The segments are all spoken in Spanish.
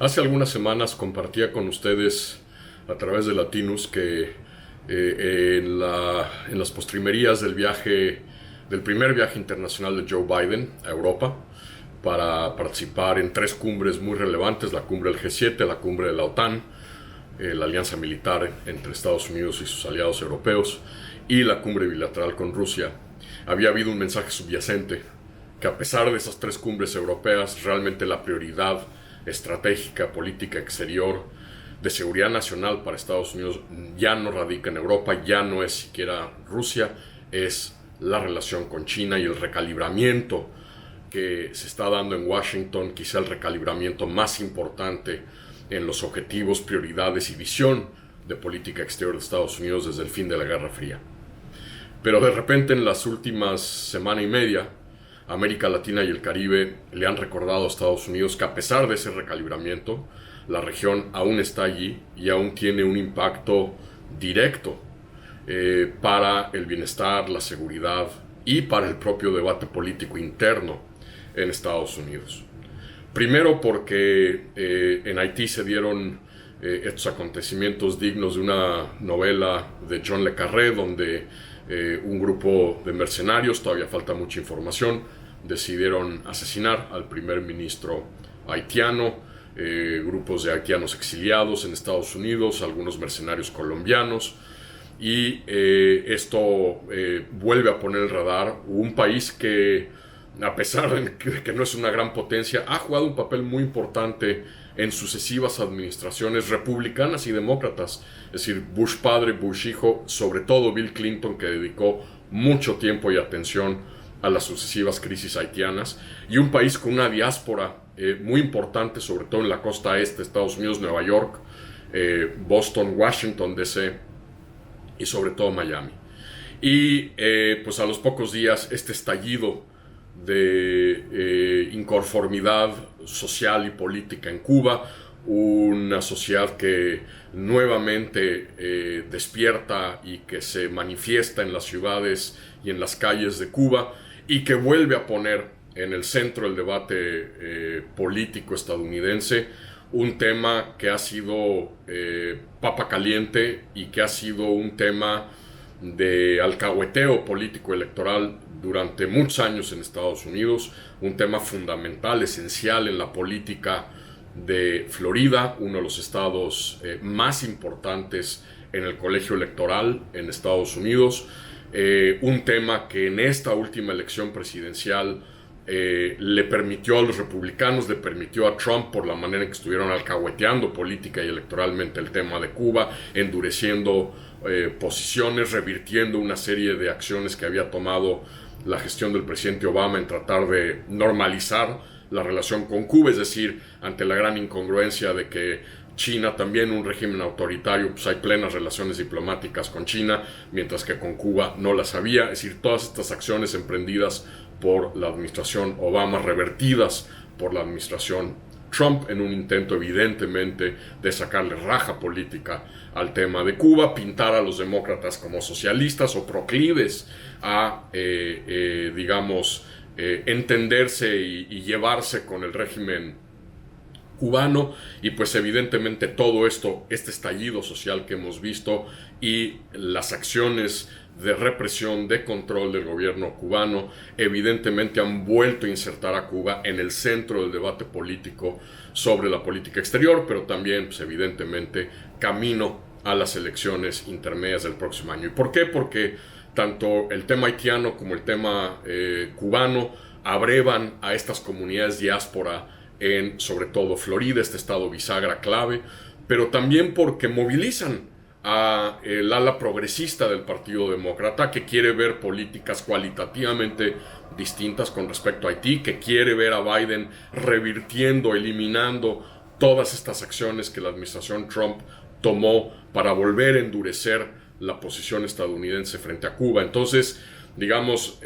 Hace algunas semanas compartía con ustedes a través de Latinus que en las postrimerías del primer viaje internacional de Joe Biden a Europa para participar en tres cumbres muy relevantes: la cumbre del G7, la cumbre de la OTAN, la alianza militar entre Estados Unidos y sus aliados europeos, y la cumbre bilateral con Rusia. Había habido un mensaje subyacente que, a pesar de esas tres cumbres europeas, realmente la prioridad estratégica, política exterior, de seguridad nacional para Estados Unidos ya no radica en Europa, ya no es siquiera Rusia, es la relación con China y el recalibramiento que se está dando en Washington, quizá el recalibramiento más importante en los objetivos, prioridades y visión de política exterior de Estados Unidos desde el fin de la Guerra Fría. Pero de repente, en las últimas semana y media, América Latina y el Caribe le han recordado a Estados Unidos que, a pesar de ese recalibramiento, la región aún está allí y aún tiene un impacto directo para el bienestar, la seguridad y para el propio debate político interno en Estados Unidos. Primero, porque en Haití se dieron estos acontecimientos dignos de una novela de John le Carré, donde un grupo de mercenarios, todavía falta mucha información, decidieron asesinar al primer ministro haitiano, grupos de haitianos exiliados en Estados Unidos, algunos mercenarios colombianos, y esto vuelve a poner el radar un país que, a pesar de que no es una gran potencia, ha jugado un papel muy importante en sucesivas administraciones republicanas y demócratas, es decir, Bush padre, Bush hijo, sobre todo Bill Clinton, que dedicó mucho tiempo y atención a las sucesivas crisis haitianas, y un país con una diáspora muy importante, sobre todo en la costa este, Estados Unidos, Nueva York, Boston, Washington DC y sobre todo Miami. Y pues a los pocos días, este estallido de inconformidad social y política en Cuba, una sociedad que nuevamente despierta y que se manifiesta en las ciudades y en las calles de Cuba, y que vuelve a poner en el centro del debate político estadounidense un tema que ha sido papa caliente y que ha sido un tema de alcahueteo político electoral durante muchos años en Estados Unidos, un tema fundamental, esencial en la política de Florida, uno de los estados más importantes en el colegio electoral en Estados Unidos, un tema que en esta última elección presidencial le permitió a los republicanos, le permitió a Trump, por la manera en que estuvieron alcahueteando política y electoralmente el tema de Cuba, endureciendo posiciones, revirtiendo una serie de acciones que había tomado la gestión del presidente Obama en tratar de normalizar la relación con Cuba, es decir, ante la gran incongruencia de que China, también un régimen autoritario, pues hay plenas relaciones diplomáticas con China, mientras que con Cuba no las había. Es decir, todas estas acciones emprendidas por la administración Obama, revertidas por la administración Trump, en un intento evidentemente de sacarle raja política al tema de Cuba, pintar a los demócratas como socialistas o proclives a, entenderse y llevarse con el régimen cubano. Y pues evidentemente todo esto, este estallido social que hemos visto y las acciones de represión, de control del gobierno cubano, evidentemente han vuelto a insertar a Cuba en el centro del debate político sobre la política exterior, pero también, pues evidentemente, camino a las elecciones intermedias del próximo año. ¿Y por qué? Porque tanto el tema haitiano como el tema cubano abrevan a estas comunidades diáspora en, sobre todo, Florida, este estado bisagra clave, pero también porque movilizan a el ala progresista del Partido Demócrata, que quiere ver políticas cualitativamente distintas con respecto a Haití, que quiere ver a Biden revirtiendo, eliminando todas estas acciones que la administración Trump tomó para volver a endurecer la posición estadounidense frente a Cuba. Entonces, digamos,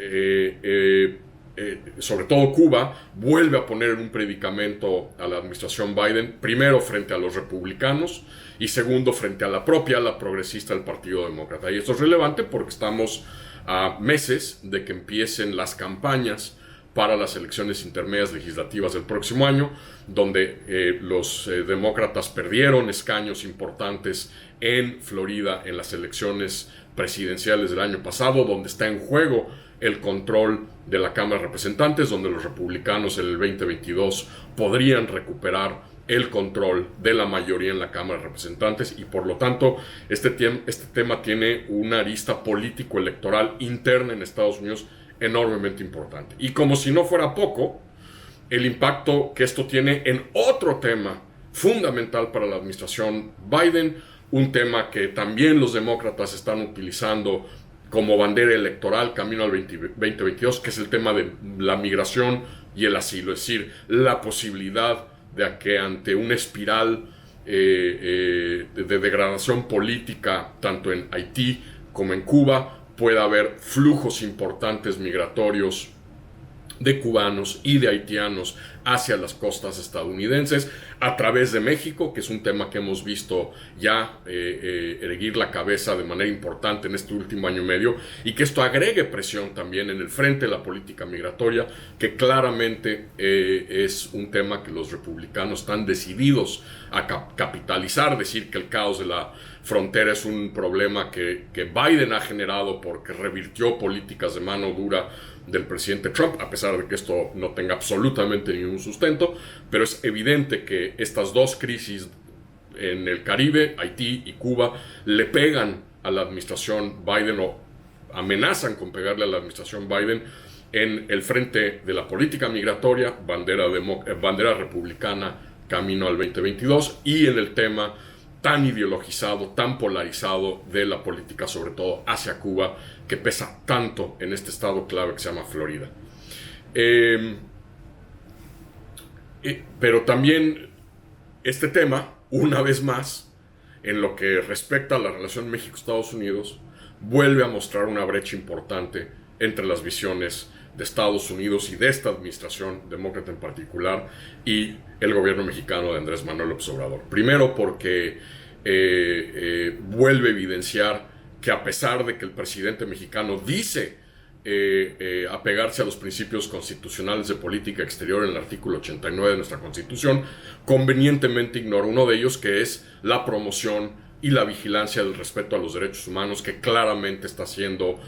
sobre todo Cuba, vuelve a poner en un predicamento a la administración Biden, primero frente a los republicanos y segundo frente a la propia ala progresista del Partido Demócrata. Y esto es relevante porque estamos a meses de que empiecen las campañas para las elecciones intermedias legislativas del próximo año, donde los demócratas perdieron escaños importantes en Florida en las elecciones presidenciales del año pasado, donde está en juego el control de la Cámara de Representantes, donde los republicanos en el 2022 podrían recuperar el control de la mayoría en la Cámara de Representantes, y por lo tanto este tema tiene una arista político-electoral interna en Estados Unidos enormemente importante. Y como si no fuera poco, el impacto que esto tiene en otro tema fundamental para la administración Biden, un tema que también los demócratas están utilizando como bandera electoral camino al 2022, que es el tema de la migración y el asilo, es decir, la posibilidad de que ante una espiral de degradación política tanto en Haití como en Cuba pueda haber flujos importantes migratorios de cubanos y de haitianos hacia las costas estadounidenses a través de México, que es un tema que hemos visto ya erguir la cabeza de manera importante en este último año y medio, y que esto agregue presión también en el frente de la política migratoria, que claramente es un tema que los republicanos están decididos a capitalizar, decir que el caos de la frontera es un problema que Biden ha generado porque revirtió políticas de mano dura del presidente Trump, a pesar de que esto no tenga absolutamente ningún sustento, pero es evidente que estas dos crisis en el Caribe, Haití y Cuba, le pegan a la administración Biden o amenazan con pegarle a la administración Biden en el frente de la política migratoria, bandera republicana camino al 2022, y en el tema tan ideologizado, tan polarizado de la política, sobre todo hacia Cuba, que pesa tanto en este estado clave que se llama Florida. Pero también este tema, una vez más, en lo que respecta a la relación México-Estados Unidos, vuelve a mostrar una brecha importante entre las visiones de Estados Unidos y de esta administración demócrata en particular y el gobierno mexicano de Andrés Manuel López Obrador. Primero porque vuelve a evidenciar que a pesar de que el presidente mexicano dice apegarse a los principios constitucionales de política exterior en el artículo 89 de nuestra Constitución, convenientemente ignora uno de ellos, que es la promoción y la vigilancia del respeto a los derechos humanos, que claramente están siendo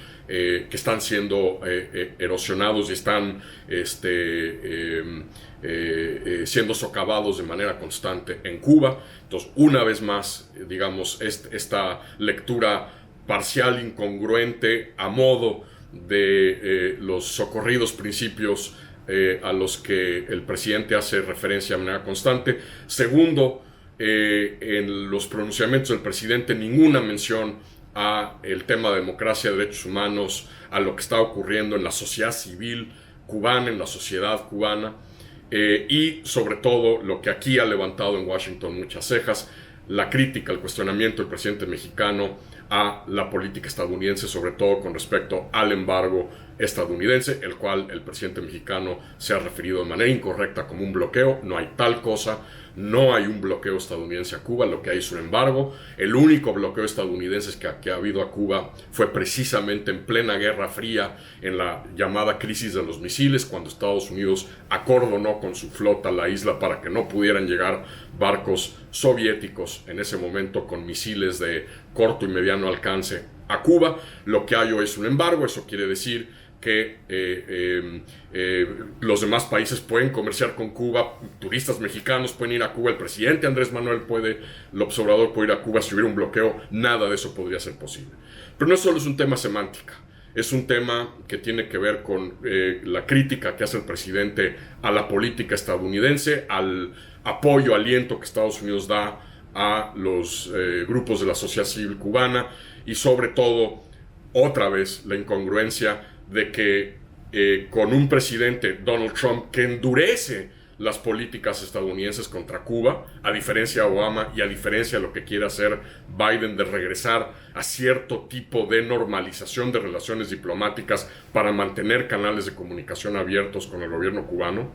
erosionados y están siendo socavados de manera constante en Cuba. Entonces, una vez más, digamos, esta lectura parcial, incongruente, a modo de los socorridos principios a los que el presidente hace referencia de manera constante. Segundo, en los pronunciamientos del presidente ninguna mención a el tema de democracia, derechos humanos, a lo que está ocurriendo en la sociedad civil cubana, en la sociedad cubana, y sobre todo lo que aquí ha levantado en Washington muchas cejas, la crítica, el cuestionamiento del presidente mexicano a la política estadounidense, sobre todo con respecto al embargo estadounidense, el cual el presidente mexicano se ha referido de manera incorrecta como un bloqueo. No hay tal cosa, no hay un bloqueo estadounidense a Cuba, lo que hay es un embargo. El único bloqueo estadounidense que ha habido a Cuba fue precisamente en plena Guerra Fría, en la llamada crisis de los misiles, cuando Estados Unidos acordonó con su flota la isla para que no pudieran llegar barcos soviéticos en ese momento con misiles de corto y mediano alcance a Cuba. Lo que hay hoy es un embargo. Eso quiere decir que los demás países pueden comerciar con Cuba, turistas mexicanos pueden ir a Cuba, el presidente Andrés Manuel López Obrador puede ir a Cuba. Si hubiera un bloqueo, nada de eso podría ser posible. Pero no solo es un tema semántica, es un tema que tiene que ver con la crítica que hace el presidente a la política estadounidense, al apoyo, aliento que Estados Unidos da a los grupos de la sociedad civil cubana, y sobre todo, otra vez, la incongruencia de que con un presidente, Donald Trump, que endurece las políticas estadounidenses contra Cuba, a diferencia de Obama y a diferencia de lo que quiere hacer Biden de regresar a cierto tipo de normalización de relaciones diplomáticas para mantener canales de comunicación abiertos con el gobierno cubano.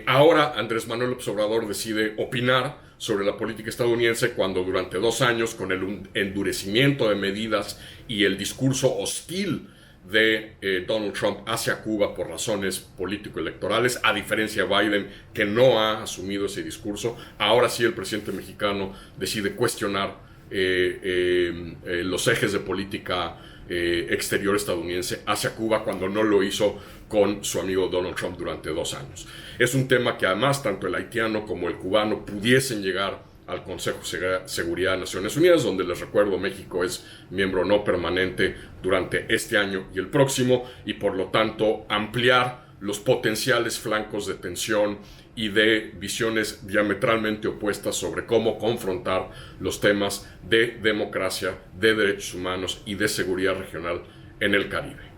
Ahora Andrés Manuel López Obrador decide opinar sobre la política estadounidense cuando durante 2 años, con el endurecimiento de medidas y el discurso hostil de Donald Trump hacia Cuba por razones político-electorales, a diferencia de Biden, que no ha asumido ese discurso. Ahora sí el presidente mexicano decide cuestionar los ejes de política exterior estadounidense hacia Cuba cuando no lo hizo con su amigo Donald Trump durante 2 años. Es un tema que además tanto el haitiano como el cubano pudiesen llegar al Consejo de Seguridad de Naciones Unidas, donde les recuerdo México es miembro no permanente durante este año y el próximo, y por lo tanto ampliar los potenciales flancos de tensión y de visiones diametralmente opuestas sobre cómo confrontar los temas de democracia, de derechos humanos y de seguridad regional en el Caribe.